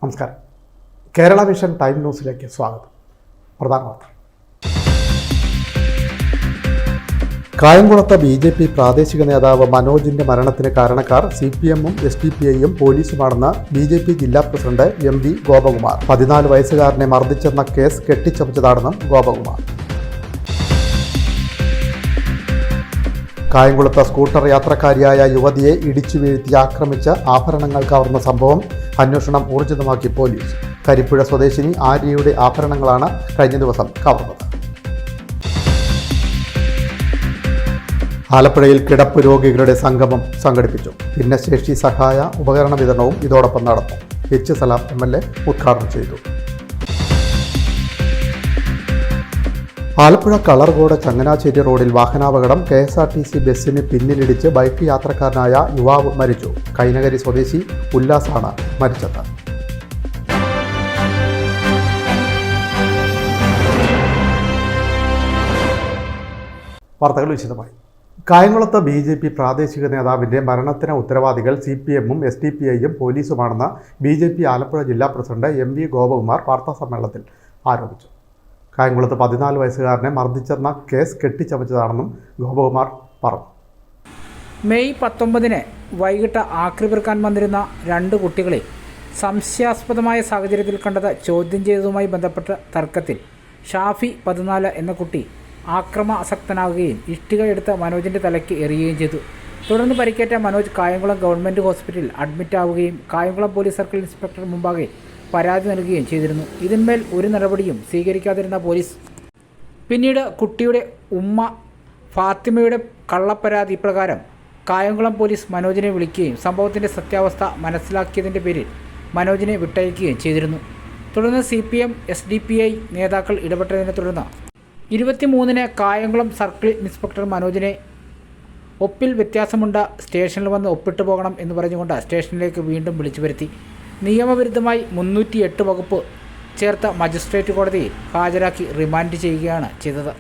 നമസ്കാരം. Kerala vision time ന്യൂസിലേക്ക് സ്വാഗതം. പ്രധാന വാർത്ത. കായംകുളത്ത് BJP പ്രാദേശിക നേതാവ് മനോജിന്റെ മരണത്തിന് കാരണക്കാർ CPM-ഉം SDPI-യും പോലീസുമാണെന്ന് BJP ജില്ലാ പ്രസിഡന്റ് MV ഗോപകുമാർ. 14 വയസ്സുകാരനെ മർദ്ദിച്ചെന്ന കേസ് കെട്ടിച്ചമച്ചതാണെന്നും ഗോപകുമാർ. കായംകുളത്ത് സ്കൂട്ടർ യാത്രക്കാരിയായ യുവതിയെ ഇടിച്ചു വീഴ്ത്തി ആക്രമിച്ച് ആഭരണങ്ങൾ കവർന്ന സംഭവം അന്വേഷണം ഊർജിതമാക്കി പോലീസ്. കരിപ്പുഴ സ്വദേശിനി ആര്യയുടെ ആഭരണങ്ങളാണ് കഴിഞ്ഞ ദിവസം കവർന്നത്. ആലപ്പുഴയിൽ കിടപ്പ് രോഗികളുടെ സംഗമം സംഘടിപ്പിച്ചു. ഭിന്നശേഷി സഹായ ഉപകരണ വിതരണവും ഇതോടൊപ്പം നടന്നു. H. സലാം MLA ഉദ്ഘാടനം ചെയ്തു. ആലപ്പുഴ കളർകോട് ചങ്ങനാശ്ശേരി റോഡിൽ വാഹനാപകടം. KSRTC ബസ്സിന് പിന്നിലിടിച്ച് ബൈക്ക് യാത്രക്കാരനായ യുവാവ് മരിച്ചു. കൈനകരി സ്വദേശി ഉല്ലാസാണ് മരിച്ചത്. വാർത്തകൾ വിശദമായി. കായംകുളത്ത് BJP പ്രാദേശിക നേതാവിൻ്റെ മരണത്തിന് ഉത്തരവാദികൾ CPM-ഉം SDPI-യും പോലീസുമാണെന്ന് BJP ആലപ്പുഴ ജില്ലാ പ്രസിഡന്റ് MV ഗോപകുമാർ വാർത്താസമ്മേളനത്തിൽ ആരോപിച്ചു. കായംകുളത്ത് 14 വയസ്സുകാരനെ മർദ്ദിച്ചെന്ന കേസ് കെട്ടിച്ചമച്ചതാണെന്നും ഗോപകുമാർ പറഞ്ഞു. മെയ് 19 വൈകിട്ട് ആക്രിപെറുക്കാൻ വന്നിരുന്ന 2 കുട്ടികളെ സംശയാസ്പദമായ സാഹചര്യത്തിൽ കണ്ടത് ചോദ്യം ചെയ്തതുമായി ബന്ധപ്പെട്ട തർക്കത്തിൽ ഷാഫി 14 എന്ന കുട്ടി ആക്രമാസക്തനാകുകയും ഇഷ്ടിക എടുത്ത് മനോജിൻ്റെ തലയ്ക്ക് എറിയുകയും ചെയ്തു. തുടർന്ന് പരിക്കേറ്റ മനോജ് കായംകുളം ഗവൺമെൻറ് ഹോസ്പിറ്റലിൽ അഡ്മിറ്റാവുകയും കായംകുളം പോലീസ് സർക്കിൾ ഇൻസ്പെക്ടർ മുമ്പാകെ പരാതി നൽകുകയും ചെയ്തിരുന്നു. ഇതിന്മേൽ ഒരു നടപടിയും സ്വീകരിക്കാതിരുന്ന പോലീസ് പിന്നീട് കുട്ടിയുടെ ഉമ്മ ഫാത്തിമയുടെ കള്ളപ്പരാതി പ്രകാരം കായംകുളം പോലീസ് മനോജിനെ വിളിക്കുകയും സംഭവത്തിൻ്റെ സത്യാവസ്ഥ മനസ്സിലാക്കിയതിൻ്റെ പേരിൽ മനോജിനെ വിട്ടയക്കുകയും ചെയ്തിരുന്നു. തുടർന്ന് CPM SDPI നേതാക്കൾ ഇടപെട്ടതിനെ തുടർന്ന് 23-ന് കായംകുളം സർക്കിൾ ഇൻസ്പെക്ടർ മനോജിനെ ഒപ്പിൽ വ്യത്യാസമുണ്ട്, സ്റ്റേഷനിൽ വന്ന് ഒപ്പിട്ട് പോകണം എന്ന് പറഞ്ഞുകൊണ്ട് സ്റ്റേഷനിലേക്ക് വീണ്ടും വിളിച്ചു വരുത്തി. നിയമവിരുദ്ധമായി 308 വകുപ്പ് ചേർത്ത മജിസ്ട്രേറ്റ് കോടതിയിൽ ഹാജരാക്കി റിമാൻഡ് ചെയ്യുകയാണ് ചെയ്തത്.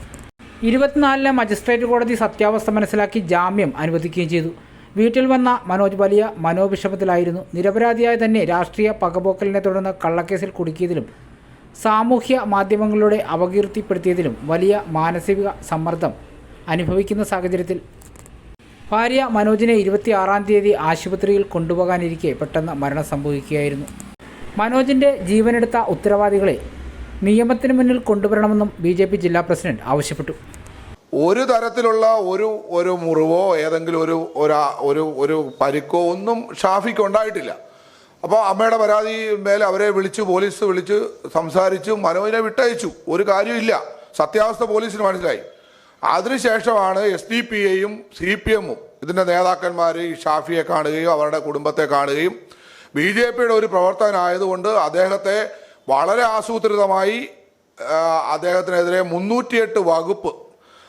24-ന് മജിസ്ട്രേറ്റ് കോടതി സത്യാവസ്ഥ മനസ്സിലാക്കി ജാമ്യം അനുവദിക്കുകയും ചെയ്തു. വീട്ടിൽ വന്ന മനോജ് വലിയ മനോവിഷമത്തിലായിരുന്നു. നിരപരാധിയായ തന്നെ രാഷ്ട്രീയ പകപോക്കലിനെ തുടർന്ന് കള്ളക്കേസിൽ കുടുക്കിയതിലും സാമൂഹ്യ മാധ്യമങ്ങളിലൂടെ അപകീർത്തിപ്പെടുത്തിയതിലും വലിയ മാനസിക സമ്മർദ്ദം അനുഭവിക്കുന്ന സാഹചര്യത്തിൽ ഭാര്യ മനോജിനെ 26-ാം തീയതി ആശുപത്രിയിൽ കൊണ്ടുപോകാനിരിക്കെ പെട്ടെന്ന് മരണം സംഭവിക്കുകയായിരുന്നു. മനോജിൻ്റെ ജീവനെടുത്ത ഉത്തരവാദികളെ നിയമത്തിന് മുന്നിൽ കൊണ്ടുവരണമെന്നും BJP ജില്ലാ പ്രസിഡന്റ് ആവശ്യപ്പെട്ടു. ഒരു തരത്തിലുള്ള ഒരു മുറിവോ ഏതെങ്കിലും ഒരു പരിക്കോ ഒന്നും ഷാഫിക്ക് ഉണ്ടായിട്ടില്ല. അപ്പോൾ അമ്മയുടെ പരാതി മേലെ അവരെ പോലീസ് വിളിച്ച് സംസാരിച്ചു മനോജിനെ വിട്ടയച്ചു. ഒരു കാര്യമില്ല, സത്യാവസ്ഥ പോലീസിന് മനസ്സിലായി. അതിനുശേഷമാണ് SDPI-യും CPM-ഉം ഇതിൻ്റെ നേതാക്കന്മാർ ഈ ഷാഫിയെ കാണുകയും അവരുടെ കുടുംബത്തെ കാണുകയും BJP-യുടെ ഒരു പ്രവർത്തകനായതുകൊണ്ട് അദ്ദേഹത്തെ വളരെ ആസൂത്രിതമായി അദ്ദേഹത്തിനെതിരെ 308 വകുപ്പ്,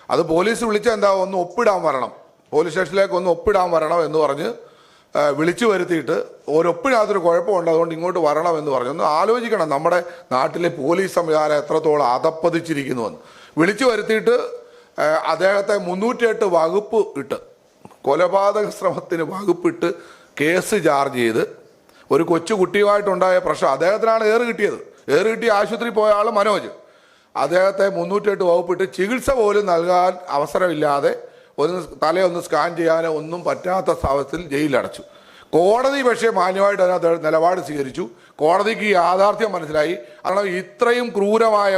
അത് പോലീസ് വിളിച്ച എന്താ ഒന്ന് ഒപ്പിടാൻ വരണം, പോലീസ് സ്റ്റേഷനിലേക്ക് ഒന്ന് ഒപ്പിടാൻ വരണം എന്ന് പറഞ്ഞ് വിളിച്ചു വരുത്തിയിട്ട് ഒരൊപ്പിനകത്തൊരു കുഴപ്പമുണ്ട്, അതുകൊണ്ട് ഇങ്ങോട്ട് വരണം എന്ന് പറഞ്ഞു. ഒന്ന് ആലോചിക്കണം നമ്മുടെ നാട്ടിലെ പോലീസ് സംവിധാനം എത്രത്തോളം അധപ്പതിച്ചിരിക്കുന്നുവെന്ന്. വിളിച്ചു വരുത്തിയിട്ട് അദ്ദേഹത്തെ 308 വകുപ്പ് ഇട്ട്, കൊലപാതക ശ്രമത്തിന് വകുപ്പിട്ട് കേസ് ചാർജ് ചെയ്ത് ഒരു കൊച്ചുകുട്ടിയുമായിട്ടുണ്ടായ പ്രശ്നം, അദ്ദേഹത്തിനാണ് ഏറ് കിട്ടി ആശുപത്രി പോയ ആൾ മനോജ്, അദ്ദേഹത്തെ 308 വകുപ്പിട്ട് ചികിത്സ പോലും നൽകാൻ അവസരമില്ലാതെ തലയൊന്ന് സ്കാൻ ചെയ്യാനോ ഒന്നും പറ്റാത്ത അവസ്ഥയിൽ ജയിലിലടച്ചു. കോടതി പക്ഷേ മാന്യമായിട്ട് അതിനകത്ത് നിലപാട് സ്വീകരിച്ചു. കോടതിക്ക് ഈ യാഥാർത്ഥ്യം മനസ്സിലായി. കാരണം ഇത്രയും ക്രൂരമായ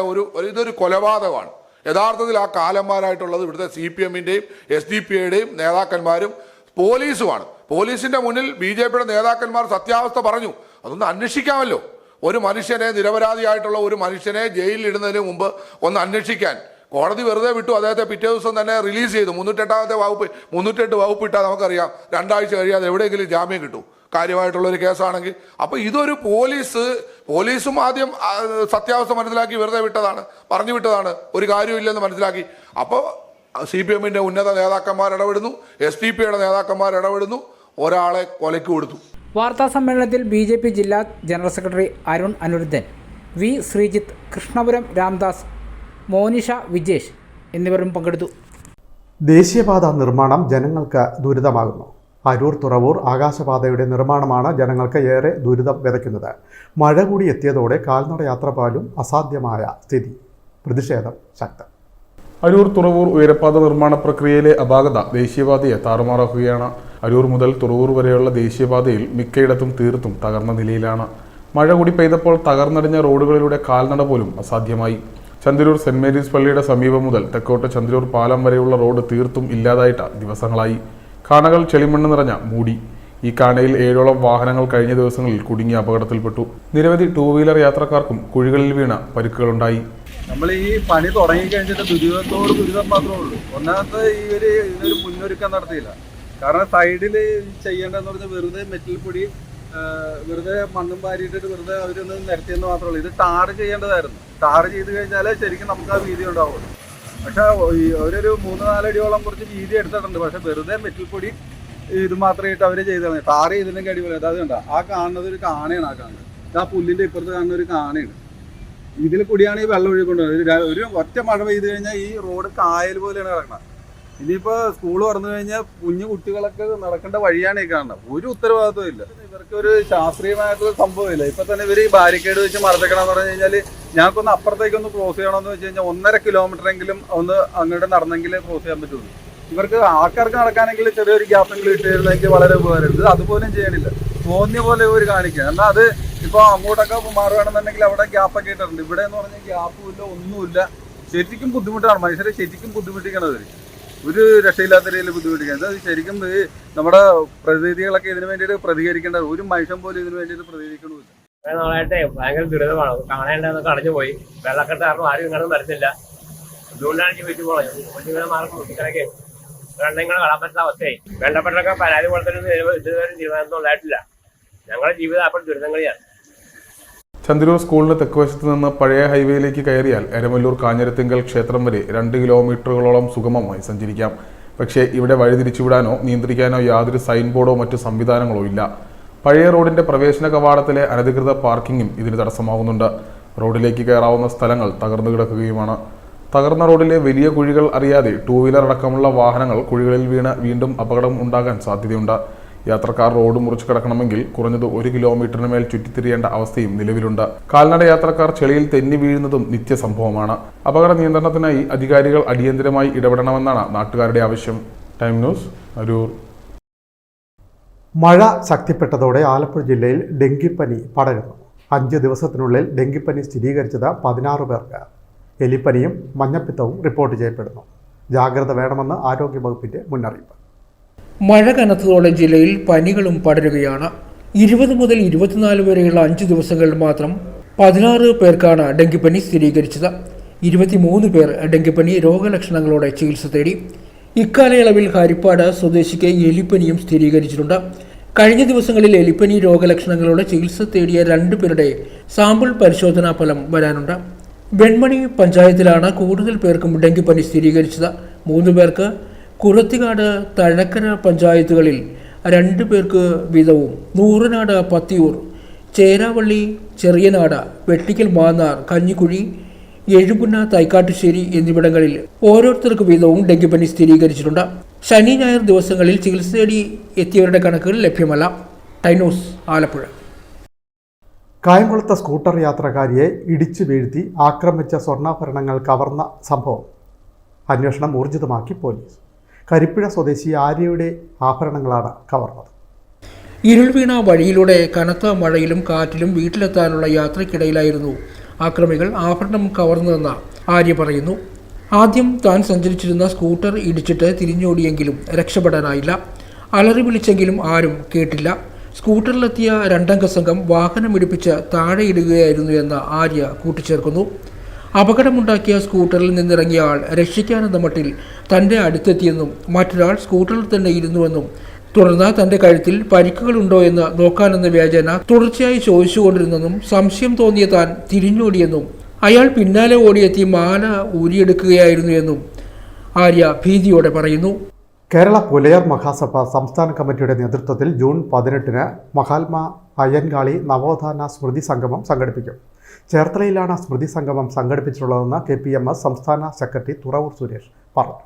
ഇതൊരു കൊലപാതകമാണ്. യഥാർത്ഥത്തിൽ ആ കാലന്മാരായിട്ടുള്ളത് ഇവിടുത്തെ CPM-ൻ്റെയും SDPI-യുടെയും നേതാക്കന്മാരും പോലീസുമാണ്. പോലീസിൻ്റെ മുന്നിൽ BJP-യുടെ നേതാക്കന്മാർ സത്യാവസ്ഥ പറഞ്ഞു. അതൊന്ന് അന്വേഷിക്കാമല്ലോ. ഒരു മനുഷ്യനെ, നിരപരാധിയായിട്ടുള്ള ഒരു മനുഷ്യനെ ജയിലിലിടുന്നതിന് മുമ്പ് ഒന്ന് അന്വേഷിക്കാൻ കോടതി വെറുതെ വിട്ടു. അദ്ദേഹത്തെ പിറ്റേ ദിവസം തന്നെ റിലീസ് ചെയ്തു. 308 വകുപ്പ് ഇട്ടാൽ നമുക്കറിയാം 2 ആഴ്ച കഴിയാതെ എവിടെയെങ്കിലും ജാമ്യം കിട്ടും, കാര്യമായിട്ടുള്ളൊരു കേസാണെങ്കിൽ. അപ്പോൾ ഇതൊരു പോലീസും ആദ്യം സത്യാവസ്ഥ മനസ്സിലാക്കി വെറുതെ പറഞ്ഞു വിട്ടതാണ്, ഒരു കാര്യമില്ലെന്ന് മനസ്സിലാക്കി. അപ്പോൾ CPM-ൻ്റെ ഉന്നത നേതാക്കന്മാർ ഇടപെടുന്നു, SDPI-യുടെ നേതാക്കന്മാർ ഇടപെടുന്നു, ഒരാളെ കൊലയ്ക്ക് കൊടുത്തു. വാർത്താ സമ്മേളനത്തിൽ BJP ജില്ലാ general secretary Arun Anirudhan, V. Sreejith, Krishnapuram Ramdas, Monisha Vijesh എന്നിവരും പങ്കെടുത്തു. ദേശീയപാത നിർമ്മാണം ജനങ്ങൾക്ക് ദുരിതമാകുന്നു. അരൂർ തുറവൂർ ആകാശപാതയുടെ നിർമ്മാണമാണ് ജനങ്ങൾക്ക് ഏറെ ദുരിതം വിതയ്ക്കുന്നത്. മഴ കൂടി എത്തിയതോടെ കാൽനട യാത്ര പോലും അസാധ്യമായ സ്ഥിതി. പ്രതിഷേധം ശക്തം. അരൂർ തുറവൂർ ഉയരപ്പാത നിർമ്മാണ പ്രക്രിയയിലെ അപാകത ദേശീയപാതയെ താറുമാറാക്കുകയാണ്. അരൂർ മുതൽ തുറവൂർ വരെയുള്ള ദേശീയപാതയിൽ മിക്കയിടത്തും തീർത്തും തകർന്ന നിലയിലാണ്. മഴ കൂടി പെയ്തപ്പോൾ തകർന്നടിഞ്ഞ റോഡുകളിലൂടെ കാൽനട പോലും അസാധ്യമായി. ചന്ദ്രൂർ സെന്റ് മേരീസ് പള്ളിയുടെ സമീപം മുതൽ തെക്കോട്ട് ചന്ദ്രൂർ പാലം വരെയുള്ള റോഡ് തീർത്തും ഇല്ലാതായിട്ട് ദിവസങ്ങളായി. കാണകൾ ചെളിമണ്ണ് നിറഞ്ഞ മൂടി. ഈ കാണയിൽ 7ഓളം വാഹനങ്ങൾ കഴിഞ്ഞ ദിവസങ്ങളിൽ കുടുങ്ങി അപകടത്തിൽപ്പെട്ടു. നിരവധി 2 വീലർ യാത്രക്കാർക്കും കുഴികളിൽ വീണ പരിക്കുകളുണ്ടായി. നമ്മൾ ഈ പണി തുടങ്ങി കഴിഞ്ഞിട്ട് ദുരിതം മാത്രമേ ഉള്ളൂ. ഒന്നാമത്തെ ഇതിനൊരു മുന്നൊരുക്കം നടത്തിയില്ല. കാരണം സൈഡിൽ ചെയ്യേണ്ടതെന്ന് പറഞ്ഞാൽ വെറുതെ മെറ്റൽ പൊടി, വെറുതെ മണ്ണും പാരിയിട്ടിട്ട് വെറുതെ അവരൊന്ന് നിരത്തിയെന്ന് മാത്രമേ ഉള്ളൂ. ഇത് ടാർ ചെയ്യേണ്ടതായിരുന്നു. ടാർ ചെയ്ത് കഴിഞ്ഞാൽ ശരിക്കും നമുക്ക് ആ വീതി ഉണ്ടാവുള്ളൂ. പക്ഷെ അവരൊരു 3-4 അടിയോളം കുറച്ച് വീതി എടുത്തിട്ടുണ്ട്. പക്ഷെ വെറുതെ മെറ്റൽ പൊടി ഇത് മാത്രമേ ഇട്ട് അവർ ചെയ്തതാണ്. ടാർ ചെയ്തില്ലെങ്കിൽ അടിപൊളി. അതായത് കണ്ട ആ കാണുന്നത് ഒരു കാണയാണ്. ആ കാണുന്നത് ആ പുല്ലിന്റെ ഇപ്പുറത്ത് കാണുന്ന ഒരു കാണയാണ്. ഇതിൽ കൂടിയാണ് ഈ വെള്ളം ഒഴുകൊണ്ടുവരുന്നത്. ഒരു ഒറ്റ മഴ പെയ്ത് കഴിഞ്ഞാൽ ഈ റോഡ് കായൽ പോലെയാണ് കിടക്കുന്നത്. ഇനിയിപ്പോൾ സ്കൂൾ തുറന്നു കഴിഞ്ഞാൽ കുഞ്ഞു കുട്ടികളൊക്കെ നടക്കേണ്ട വഴിയാണ് ഈ കാണുന്നത്. ഒരു ഉത്തരവാദിത്വം ഇല്ല. ഇവർക്ക് ഒരു ശാസ്ത്രീയമായിട്ടുള്ള സംഭവമില്ല. ഇപ്പൊ തന്നെ ഇവർ ഈ ബാരിക്കേഡ് വെച്ച് മറച്ചേക്കണമെന്ന് പറഞ്ഞു കഴിഞ്ഞാൽ ഞങ്ങൾക്കൊന്ന് അപ്പുറത്തേക്കൊന്ന് ക്രോസ് ചെയ്യണമെന്ന് വെച്ച് കഴിഞ്ഞാൽ 1.5 കിലോമീറ്ററെങ്കിലും ഒന്ന് അങ്ങോട്ട് നടന്നെങ്കിലേ ക്രോസ് ചെയ്യാൻ പറ്റുള്ളൂ. ഇവർക്ക് ആൾക്കാർക്ക് നടക്കാനെങ്കിൽ ചെറിയൊരു ഗ്യാപ്പെങ്കിലും ഇട്ട് തരുന്നെങ്കിൽ വളരെ ഉപകാരമുണ്ട്. അതുപോലും ചെയ്യണില്ല. തോന്നിയ പോലെ ഇവർ കാണിക്കുക. എന്നാൽ അത് ഇപ്പോൾ അങ്ങോട്ടൊക്കെ മാറുകയാണെന്നുണ്ടെങ്കിൽ അവിടെ ഗ്യാപ്പൊക്കെ ഇട്ടിട്ടുണ്ട്. ഇവിടെ എന്ന് പറഞ്ഞാൽ ഗ്യാപ്പും ഇല്ല, ഒന്നുമില്ല. ശരിക്കും ബുദ്ധിമുട്ടാണ്. മനുഷ്യരെ ശരിക്കും ബുദ്ധിമുട്ടിക്കണത്. ഒരു രക്ഷയില്ലാത്ത രീതിയിൽ ബുദ്ധിമുട്ടിക്കുന്നത്. അത് ശരിക്കും നമ്മുടെ പ്രതിനിധികളൊക്കെ ഇതിനു വേണ്ടിയിട്ട് പ്രതികരിക്കേണ്ടത്. ഒരു മനുഷ്യൻ പോലും ഇതിനു വേണ്ടിയിട്ട് പ്രതികരിക്കണമില്ല. നാളായിട്ട് ഭയങ്കര ദുരിതമാണ്. കാണേണ്ടതൊക്കെ അടഞ്ഞു പോയി. വെള്ളക്കെട്ട് കാരണം ആരും ഇങ്ങനെ വരുന്നില്ല. അതുകൊണ്ടാണ് ചോദിച്ചു പോയത്. കുഞ്ഞുങ്ങളെ മാർക്ക് കുട്ടികളൊക്കെ രണ്ടെങ്കിലും കാണാൻ പറ്റുന്ന അവസ്ഥയായി. വേണ്ടപ്പെട്ടൊക്കെ പരാതി കൊടുത്തിട്ട് ഇതുവരെ തീരുമാനമൊന്നും ഉണ്ടായിട്ടില്ല. ഞങ്ങളുടെ ജീവിതം അപ്പോൾ ദുരിതങ്ങളിയാണ്. ചന്ദ്രൂർ സ്കൂളിന് തെക്കുവശത്ത് നിന്ന് പഴയ ഹൈവേയിലേക്ക് കയറിയാൽ എരമല്ലൂർ കാഞ്ഞിരത്തിങ്കൽ ക്ഷേത്രം വരെ 2 കിലോമീറ്ററുകളോളം സുഗമമായി സഞ്ചരിക്കാം. പക്ഷേ ഇവിടെ വഴിതിരിച്ചുവിടാനോ നിയന്ത്രിക്കാനോ യാതൊരു സൈൻ ബോർഡോ മറ്റു സംവിധാനങ്ങളോ ഇല്ല. പഴയ റോഡിന്റെ പ്രവേശന കവാടത്തിലെ അനധികൃത പാർക്കിങ്ങും ഇതിന് തടസ്സമാകുന്നുണ്ട്. റോഡിലേക്ക് കയറാവുന്ന സ്ഥലങ്ങൾ തകർന്നു കിടക്കുകയുമാണ്. തകർന്ന റോഡിലെ വലിയ കുഴികൾ അറിയാതെ 2 വീലർ അടക്കമുള്ള വാഹനങ്ങൾ കുഴികളിൽ വീണ് വീണ്ടും അപകടം ഉണ്ടാകാൻ സാധ്യതയുണ്ട്. യാത്രക്കാർ റോഡ് മുറിച്ച് കിടക്കണമെങ്കിൽ കുറഞ്ഞത് 1 കിലോമീറ്ററിന് മേൽ ചുറ്റിത്തിരിയേണ്ട അവസ്ഥയും നിലവിലുണ്ട്. കാൽനട യാത്രക്കാർ ചെളിയിൽ തെന്നി വീഴുന്നതും നിത്യസംഭവമാണ്. അപകട നിയന്ത്രണത്തിനായി അധികാരികൾ അടിയന്തരമായി ഇടപെടണമെന്നാണ് നാട്ടുകാരുടെ ആവശ്യം. Time news, Aroor. മഴ ശക്തിപ്പെട്ടതോടെ ആലപ്പുഴ ജില്ലയിൽ ഡെങ്കിപ്പനി പടരുന്നു. 5 ദിവസത്തിനുള്ളിൽ ഡെങ്കിപ്പനി സ്ഥിരീകരിച്ചത് 16 പേർക്ക്. എലിപ്പനിയും മഞ്ഞപ്പിത്തവും റിപ്പോർട്ട് ചെയ്യപ്പെടുന്നു. ജാഗ്രത വേണമെന്ന് ആരോഗ്യവകുപ്പിന്റെ മുന്നറിയിപ്പ്. മഴ കനത്തതോടെ ജില്ലയിൽ പനികളും പടരുകയാണ്. 20 മുതൽ 24 വരെയുള്ള 5 ദിവസങ്ങളിൽ മാത്രം 16 പേർക്കാണ് ഡെങ്കിപ്പനി സ്ഥിരീകരിച്ചത്. 23 പേർ ഡെങ്കിപ്പനി രോഗലക്ഷണങ്ങളോടെ ചികിത്സ തേടി. ഇക്കാലയളവിൽ ഹരിപ്പാട് സ്വദേശിക്ക് എലിപ്പനിയും സ്ഥിരീകരിച്ചിട്ടുണ്ട്. കഴിഞ്ഞ ദിവസങ്ങളിൽ എലിപ്പനി രോഗലക്ഷണങ്ങളോടെ ചികിത്സ തേടിയ 2 പേരുടെ സാമ്പിൾ പരിശോധനാ ഫലം വരാനുണ്ട്. വെൺമണി പഞ്ചായത്തിലാണ് കൂടുതൽ പേർക്കും ഡെങ്കിപ്പനി സ്ഥിരീകരിച്ചത്. 3 പേർക്ക് കുറത്തിക്കാട്, തഴക്കര പഞ്ചായത്തുകളിൽ 2 പേർക്ക് വീതവും, നൂറനാട്, പത്തിയൂർ, ചേരാവള്ളി, ചെറിയനാട്, വെട്ടിക്കൽ, മാന്നാർ, കഞ്ഞിക്കുഴി, എഴുപുന്ന, തൈക്കാട്ടുശ്ശേരി എന്നിവിടങ്ങളിൽ ഓരോരുത്തർക്ക് വീതവും ഡെങ്കിപ്പനി സ്ഥിരീകരിച്ചിട്ടുണ്ട്. ശനി, ഞായർ ദിവസങ്ങളിൽ ചികിത്സ തേടി എത്തിയവരുടെ കണക്കുകൾ ലഭ്യമല്ല. Time news, Alappuzha. കായംകുളത്ത് സ്കൂട്ടർ യാത്രക്കാരിയെ ഇടിച്ചു വീഴ്ത്തി ആക്രമിച്ച സ്വർണ്ണാഭരണങ്ങൾ കവർന്ന സംഭവം അന്വേഷണം ഊർജിതമാക്കി പോലീസ്. കരിപ്പുഴ സ്വദേശി ആര്യയുടെ ആഭരണങ്ങളാണ് കവർന്നത്. ഇരുൾ വീണ വഴിയിലൂടെ കനത്ത മഴയിലും കാറ്റിലും വീട്ടിലെത്താനുള്ള യാത്രയ്ക്കിടയിലായിരുന്നു ആക്രമികൾ ആഭരണം കവർന്നതെന്ന് ആര്യ പറയുന്നു. ആദ്യം താൻ സഞ്ചരിച്ചിരുന്ന സ്കൂട്ടർ ഇടിച്ചിട്ട് തിരിഞ്ഞോടിയെങ്കിലും രക്ഷപ്പെടാനായില്ല. അലറി വിളിച്ചെങ്കിലും ആരും കേട്ടില്ല. സ്കൂട്ടറിലെത്തിയ 2 സംഘം വാഹനമിടിപ്പിച്ച് താഴെയിടുകയായിരുന്നു എന്ന് ആര്യ കൂട്ടിച്ചേർക്കുന്നു. അപകടമുണ്ടാക്കിയ സ്കൂട്ടറിൽ നിന്നിറങ്ങിയ ആൾ രക്ഷിക്കാനെന്ന മട്ടിൽ തൻ്റെ അടുത്തെത്തിയെന്നും മറ്റൊരാൾ സ്കൂട്ടറിൽ തന്നെ ഇരുന്നുവെന്നും തുടർന്ന് തൻ്റെ കഴുത്തിൽ പരിക്കുകളുണ്ടോ എന്ന് നോക്കാനെന്ന വ്യാജേന തുടർച്ചയായി ചോദിച്ചുകൊണ്ടിരുന്നെന്നും സംശയം തോന്നിയ താൻ തിരിഞ്ഞോടിയെന്നും അയാൾ പിന്നാലെ ഓടിയെത്തി മാല ഊരിയെടുക്കുകയായിരുന്നു എന്നും ആര്യ ഭീതിയോടെ പറയുന്നു. കേരള പുലയർ മഹാസഭ സംസ്ഥാന കമ്മിറ്റിയുടെ നേതൃത്വത്തിൽ ജൂൺ 18-ന് മഹാത്മാ അയ്യൻകാളി നവോത്ഥാന സ്മൃതി സംഗമം സംഘടിപ്പിക്കും. ചേർത്തലയിലാണ് സ്മൃതി സംഗമം സംഘടിപ്പിച്ചിട്ടുള്ളതെന്ന് KPMS സംസ്ഥാന സെക്രട്ടറി തുറവൂർ സുരേഷ് പറഞ്ഞു.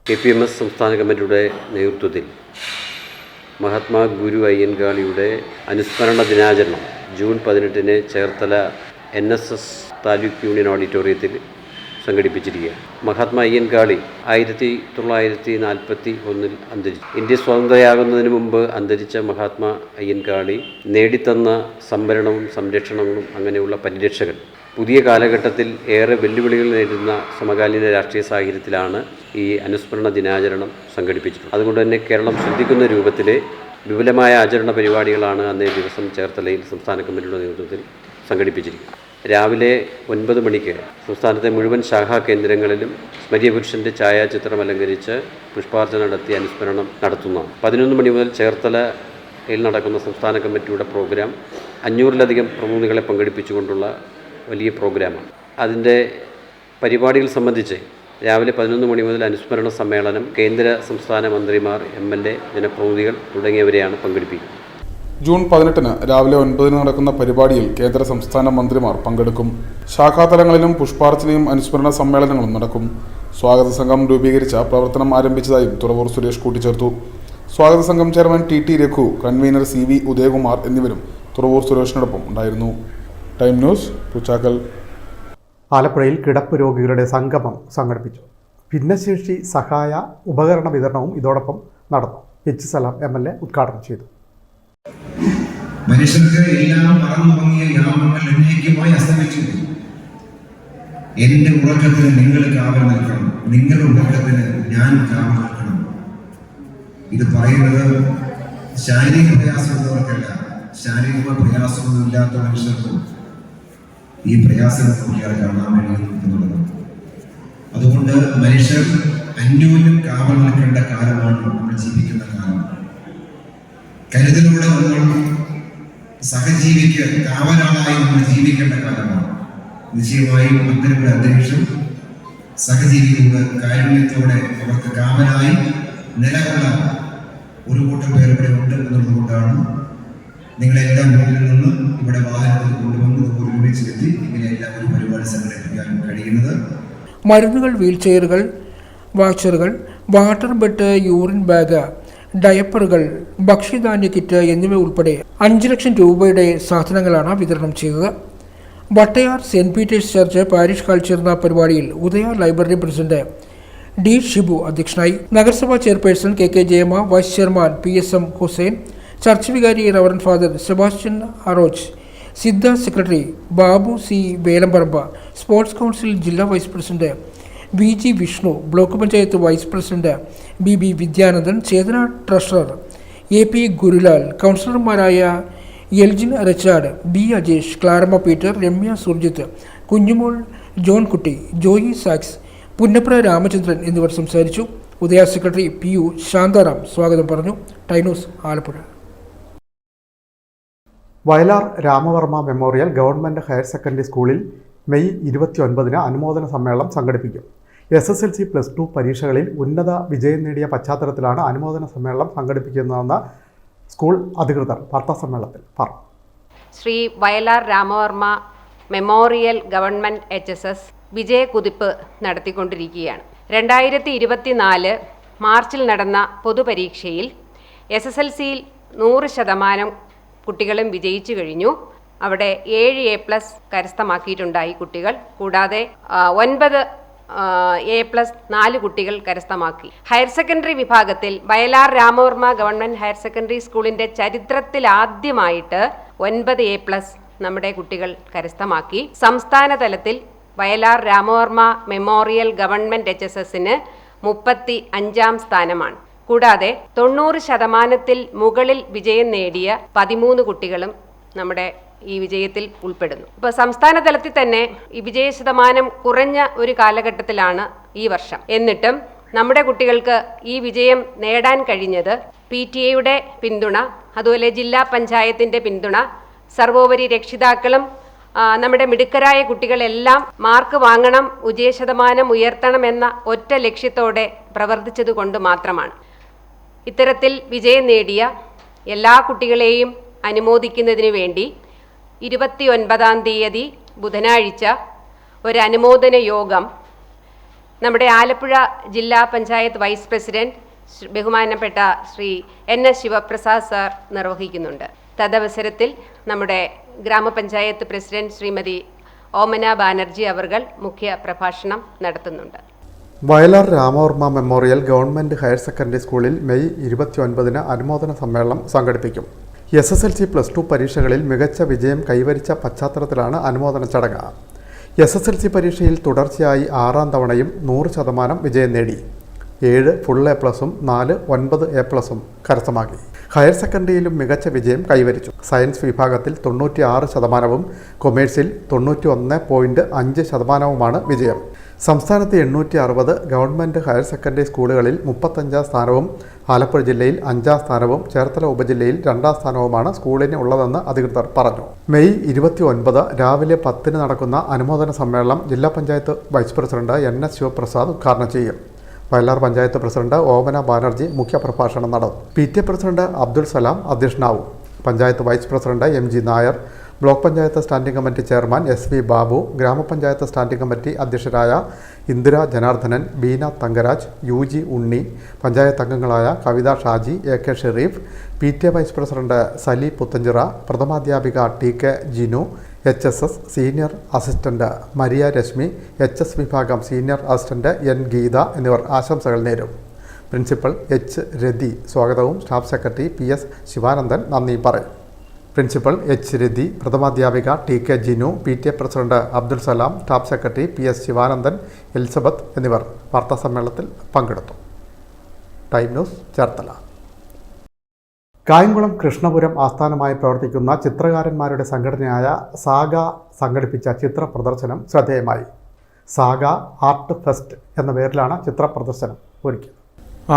KPMS സംസ്ഥാന കമ്മിറ്റിയുടെ നേതൃത്വത്തിൽ മഹാത്മാ ഗുരു അയ്യൻകാളിയുടെ അനുസ്മരണ ദിനാചരണം June 18 Cherthala NSS taluk union ഓഡിറ്റോറിയത്തിൽ സംഘടിപ്പിച്ചിരിക്കുകയാണ്. മഹാത്മാ അയ്യൻകാളി 1941 അന്തരിച്ചു. ഇന്ത്യ സ്വതന്ത്രയാകുന്നതിന് മുമ്പ് അന്തരിച്ച മഹാത്മാ അയ്യൻകാളി നേടിത്തന്ന സംവരണവും സംരക്ഷണവും അങ്ങനെയുള്ള പരിരക്ഷകൾ പുതിയ കാലഘട്ടത്തിൽ ഏറെ വെല്ലുവിളികൾ നേരിടുന്ന സമകാലീന രാഷ്ട്രീയ സാഹചര്യത്തിലാണ് ഈ അനുസ്മരണ ദിനാചരണം സംഘടിപ്പിച്ചിട്ടുള്ളത്. അതുകൊണ്ട് തന്നെ കേരളം ശ്രദ്ധിക്കുന്ന രൂപത്തിൽ വിപുലമായ ആചരണ പരിപാടികളാണ് അന്നേ ദിവസം ചേർത്തലയിൽ സംസ്ഥാന കമ്മിറ്റിയുടെ നേതൃത്വത്തിൽ സംഘടിപ്പിച്ചിരിക്കുന്നത്. രാവിലെ 9 മണിക്ക് സംസ്ഥാനത്തെ മുഴുവൻ ശാഖാ കേന്ദ്രങ്ങളിലും സ്മര്യപുരുഷൻ്റെ ഛായാചിത്രം അലങ്കരിച്ച് പുഷ്പാർച്ചന നടത്തി അനുസ്മരണം നടത്തുന്നതാണ്. 11 മണി മുതൽ ചേർത്തലയിൽ നടക്കുന്ന സംസ്ഥാന കമ്മിറ്റിയുടെ പ്രോഗ്രാം 500-ലധികം പ്രതിനിധികളെ പങ്കെടുപ്പിച്ചുകൊണ്ടുള്ള വലിയ പ്രോഗ്രാമാണ്. അതിൻ്റെ പരിപാടികൾ സംബന്ധിച്ച് രാവിലെ 11 മണി മുതൽ അനുസ്മരണ സമ്മേളനം കേന്ദ്ര സംസ്ഥാന മന്ത്രിമാർ, MLA, ജനപ്രതിനിധികൾ തുടങ്ങിയവരെയാണ് പങ്കെടുപ്പിക്കുന്നത്. ജൂൺ 18 രാവിലെ 9 നടക്കുന്ന പരിപാടിയിൽ കേന്ദ്ര സംസ്ഥാന മന്ത്രിമാർ പങ്കെടുക്കും. ശാഖാതലങ്ങളിലും പുഷ്പാർച്ചനയും അനുസ്മരണ സമ്മേളനങ്ങളും നടക്കും. സ്വാഗത സംഘം രൂപീകരിച്ച പ്രവർത്തനം ആരംഭിച്ചതായും തുറവൂർ സുരേഷ് കൂട്ടിച്ചേർത്തു. സ്വാഗത സംഘം chairman TT Raghu, convener CV Udayakumar എന്നിവരും തുറവൂർ സുരേഷിനോടൊപ്പം ഉണ്ടായിരുന്നു. Time news, Poochakkal. ആലപ്പുഴയിൽ കിടപ്പ് രോഗികളുടെ സംഗമം സംഘടിപ്പിച്ചു. ഭിന്നശേഷി സഹായ ഉപകരണ വിതരണവും ഇതോടൊപ്പം നടന്നു. H. സലാം MLA ഉദ്ഘാടനം ചെയ്തു. മനുഷ്യർക്ക് എല്ലാം മറന്നുറങ്ങിയ യാമങ്ങൾ എന്നേക്കുമായി അസ്തമിച്ചു. എന്റെ ഉറക്കത്തിന് നിങ്ങൾ കാവൽ നിൽക്കണം, നിങ്ങളുടെ ഉറക്കത്തിന് ഞാൻ കാവൽ നിൽക്കണം. ഇത് പറയുന്നത് ശാരീരിക പ്രയാസമുള്ളവർക്കല്ല, ശാരീരിക പ്രയാസമൊന്നും ഇല്ലാത്ത മനുഷ്യർക്കും ഈ പ്രയാസം നോക്കിയാൽ കാണാൻ കഴിയുന്നുള്ളത്. അതുകൊണ്ട് മനുഷ്യർ അന്യോന്യം കാവൽ നിൽക്കേണ്ട കാലമാണ് നമ്മൾ ജീവിക്കുന്ന കാലം. കരുതലോടെ നമ്മൾ സഹജീവിക്ക് കാവലാളായി നമ്മൾ ജീവിക്കേണ്ട കാലമാണ്. നിശ്ചയമായും അത്തരമൊരു അന്തരീക്ഷം സഹജീവികളുടെ കാരുണ്യത്തോടെ അവർക്ക് കാവലായി നിലകൊള്ളാൻ ഒരു കൂട്ടം പേർ ഇവിടെ ഉണ്ട് എന്നുള്ളതുകൊണ്ടാണ് നിങ്ങളെല്ലാം വീട്ടിൽ നിന്ന് ഇവിടെ വാഹനത്തിൽ കൊണ്ടുവന്ന് ഒരുമിച്ചെത്തി ഇങ്ങനെയെല്ലാം ഒരു പരിപാടി സംഘടിപ്പിക്കാൻ കഴിയുന്നത്. മരുന്നുകൾ, വീൽചെയറുകൾ, വാച്ചറുകൾ, വാട്ടർ ബെഡ്, യൂറിൻ ബാഗ്, ഡയപ്പറുകൾ, ഭക്ഷ്യധാന്യ കിറ്റ് എന്നിവ ഉൾപ്പെടെ 5 ലക്ഷം രൂപയുടെ സാധനങ്ങളാണ് വിതരണം ചെയ്തത്. Vattayar saint Peter's church parish ഹാളിൽ ചേർന്ന പരിപാടിയിൽ Udaya library president D. Shibu അധ്യക്ഷനായി. നഗരസഭാ chairperson KK Jayamma, vice chairman PSM Hussain, church വികാരി reverend father Sebastian Aroch, Siddha secretary Babu C. Velamparambu, sports council ജില്ലാ vice president VG Vishnu, block panchayat vice president BB Vidyanandan, Chetana treasurer AP Gurulal, കൗൺസിലർമാരായ Elgin Richard, B. Ajesh, Claramma Peter, Ramya Surjith, Kunjumol Johnkutty, Joy Sax, Punnapra Ramachandran എന്നിവർ സംസാരിച്ചു. Udaya secretary PU Santharam സ്വാഗതം പറഞ്ഞു. ടൈനൂസ്, Alappuzha. Vayalar Ramavarma memorial government higher secondary സ്കൂളിൽ May 29 അനുമോദന സമ്മേളനം സംഘടിപ്പിക്കും. SSLC +2 പരീക്ഷകളിൽ ഉന്നത വിജയം നേടിയ പശ്ചാത്തലത്തിലാണ് അനുമോദന സമ്മേളനം സംഘടിപ്പിക്കുന്നതെന്ന് സ്കൂൾ അധികൃതർ വാർത്താസമ്മേളനത്തിൽ പറഞ്ഞു. Shri Vayalar Ramavarma memorial government HSS വിജയക്കുതിപ്പ് നടത്തിക്കൊണ്ടിരിക്കുകയാണ്. 2024 മാർച്ചിൽ നടന്ന പൊതുപരീക്ഷയിൽ SSLCയിൽ 100% കുട്ടികളും വിജയിച്ചു കഴിഞ്ഞു. അവിടെ 7A+ കരസ്ഥമാക്കിയിട്ടുണ്ടായി കുട്ടികൾ. കൂടാതെ 9 A+ 4 കുട്ടികൾ കരസ്ഥമാക്കി. ഹയർ സെക്കൻഡറി വിഭാഗത്തിൽ Vayalar Ramavarma government higher secondary സ്കൂളിൻ്റെ ചരിത്രത്തിൽ ആദ്യമായിട്ട് 9A+ നമ്മുടെ കുട്ടികൾ കരസ്ഥമാക്കി. സംസ്ഥാന തലത്തിൽ വയലാർ രാമവർമ്മ മെമ്മോറിയൽ ഗവൺമെൻറ് HSSന് 35ാം സ്ഥാനമാണ്. കൂടാതെ 90% മുകളിൽ വിജയം നേടിയ 13 കുട്ടികളും നമ്മുടെ ഈ വിജയത്തിൽ ഉൾപ്പെടുന്നു. ഇപ്പോൾ സംസ്ഥാന തലത്തിൽ തന്നെ ഈ വിജയ ശതമാനം കുറഞ്ഞ ഒരു കാലഘട്ടത്തിലാണ് ഈ വർഷം. എന്നിട്ടും നമ്മുടെ കുട്ടികൾക്ക് ഈ വിജയം നേടാൻ കഴിഞ്ഞത് PTA പിന്തുണ, അതുപോലെ ജില്ലാ പഞ്ചായത്തിൻ്റെ പിന്തുണ, സർവോപരി രക്ഷിതാക്കളും നമ്മുടെ മിടുക്കരായ കുട്ടികളെല്ലാം മാർക്ക് വാങ്ങണം, വിജയ ശതമാനം ഉയർത്തണമെന്ന ഒറ്റ ലക്ഷ്യത്തോടെ പ്രവർത്തിച്ചതുകൊണ്ട് മാത്രമാണ്. ഇത്തരത്തിൽ വിജയം നേടിയ എല്ലാ കുട്ടികളെയും അനുമോദിക്കുന്നതിന് വേണ്ടി 29-ാം തീയതി ബുധനാഴ്ച ഒരു അനുമോദന യോഗം നമ്മുടെ ആലപ്പുഴ ജില്ലാ പഞ്ചായത്ത് വൈസ് പ്രസിഡന്റ് ബഹുമാനപ്പെട്ട ശ്രീ NS ശിവപ്രസാദ് സാർ നിർവഹിക്കുന്നുണ്ട്. തദവസരത്തിൽ നമ്മുടെ ഗ്രാമപഞ്ചായത്ത് പ്രസിഡന്റ് ശ്രീമതി ഓമന ബാനർജി അവർകൾ മുഖ്യ പ്രഭാഷണം നടത്തുന്നുണ്ട്. Vayalar Ramavarma memorial government higher secondary സ്കൂളിൽ മെയ് 29-ന് അനുമോദന സമ്മേളനം സംഘടിപ്പിക്കും. SSLC +2 പരീക്ഷകളിൽ മികച്ച വിജയം കൈവരിച്ച പശ്ചാത്തലത്തിലാണ് അനുമോദന ചടങ്ങ്. SSLC പരീക്ഷയിൽ തുടർച്ചയായി 6ാം തവണയും 100% വിജയം നേടി. 7 ഫുൾ A+ഉം 4 9 A+ഉം കരസ്ഥമാക്കി. ഹയർ സെക്കൻഡറിയിലും മികച്ച വിജയം കൈവരിച്ചു. സയൻസ് വിഭാഗത്തിൽ 96%, കൊമേഴ്സിൽ 91.5%വുമാണ് വിജയം. സംസ്ഥാനത്തെ 860 ഗവൺമെൻറ് ഹയർ സെക്കൻഡറി സ്കൂളുകളിൽ 35ാം സ്ഥാനവും ആലപ്പുഴ ജില്ലയിൽ 5ാം സ്ഥാനവും ചേർത്തല ഉപജില്ലയിൽ 2ാം സ്ഥാനവുമാണ് സ്കൂളിന് ഉള്ളതെന്ന് അധികൃതർ പറഞ്ഞു. മെയ് 29 രാവിലെ 10-ന് നടക്കുന്ന അനുമോദന സമ്മേളനം ജില്ലാ panchayat vice president NS Sivaprasad ഉദ്ഘാടനം ചെയ്യും. വയലാർ പഞ്ചായത്ത് പ്രസിഡന്റ് ഓമന ബാനർജി മുഖ്യപ്രഭാഷണം നടത്തും. PTA പ്രസിഡന്റ് അബ്ദുൾ സലാം അധ്യക്ഷനാവും. Panchayat vice president MG Nair, block panchayat standing committee chairman SV Babu, ഗ്രാമപഞ്ചായത്ത് സ്റ്റാൻഡിംഗ് കമ്മിറ്റി അധ്യക്ഷരായ ഇന്ദിര ജനാർദ്ദനൻ, ബീന തങ്കരാജ്, UG ഉണ്ണി, പഞ്ചായത്ത് അംഗങ്ങളായ Kavitha Shaji, AK Sherif, PTA vice president Sali Puthenchira, പ്രഥമാധ്യാപിക TK Jinu, HSS senior assistant Maria Rashmi, HS വിഭാഗം സീനിയർ അസിസ്റ്റന്റ് N ഗീത എന്നിവർ ആശംസകൾ നേരും. പ്രിൻസിപ്പൽ H രതി സ്വാഗതവും സ്റ്റാഫ് സെക്രട്ടറി PS ശിവാനന്ദൻ നന്ദിയും പറയും. പ്രിൻസിപ്പൽ H രതി, പ്രഥമാധ്യാപിക TK Jinu, PTA president Abdul Salam, staff secretary PS Sivanandan, Elizabeth എന്നിവർ വാർത്താസമ്മേളനത്തിൽ പങ്കെടുത്തു. Time news Cherthala. കായംകുളം കൃഷ്ണപുരം ആസ്ഥാനമായി പ്രവർത്തിക്കുന്ന ചിത്രകാരന്മാരുടെ സംഘടനയായ സാഗ സംഘടിപ്പിച്ച ചിത്ര പ്രദർശനം ശ്രദ്ധേയമായി. സാഗ ആർട്ട് ഫെസ്റ്റ് എന്ന പേരിലാണ് ചിത്ര പ്രദർശനം ഒരുക്കിയത്.